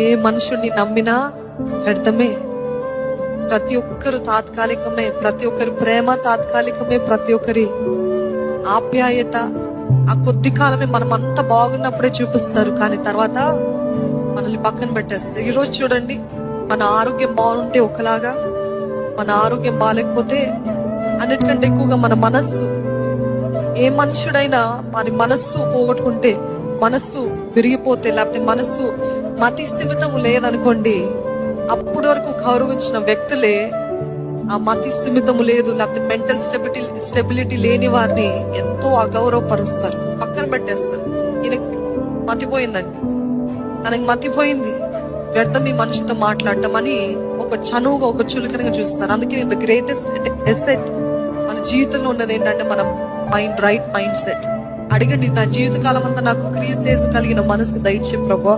ఏ మనుషుడిని నమ్మినా వ్యర్థమే. ప్రతి ఒక్కరు తాత్కాలికమే, ప్రతి ఒక్కరి ప్రేమ తాత్కాలికమే, ప్రతి ఒక్కరి ఆప్యాయత ఆ కొద్ది కాలమే. మనం అంతా బాగున్నప్పుడే చూపిస్తారు, కానీ తర్వాత మనల్ని పక్కన పెట్టేస్తారు. ఈరోజు చూడండి, మన ఆరోగ్యం బాగుంటే ఒకలాగా, మన ఆరోగ్యం బాగాలేకపోతే అన్నిటికంటే ఎక్కువగా మన మనస్సు. ఏ మనుషుడైనా మన మనస్సు పోగొట్టుకుంటే, మనస్సు విరిగిపోతే, లేకపోతే మనస్సు మతి స్థిమితము లేదనుకోండి, అప్పటి వరకు గౌరవించిన వ్యక్తులే ఆ మతి స్థిమితము లేదు, లేకపోతే మెంటల్ స్టెబిలిటీ లేని వారిని ఎంతో అగౌరవపరుస్తారు, పక్కన పెట్టేస్తారు. ఈయనకి మతిపోయిందండి, తనకి మతిపోయింది, వ్యర్థం ఈ మనిషితో మాట్లాడటం అని ఒక చనువుగా, ఒక చులకనగా చూస్తారు. అందుకే ద గ్రేటెస్ట్ ఎసెట్ మన జీవితంలో ఉన్నది ఏంటంటే మన రైట్ మైండ్ సెట్. అడిగండి, నా జీవితకాలం అంతా నాకు క్రీస్తు యేసు కలిగిన మనసు దయచే ప్రభువా,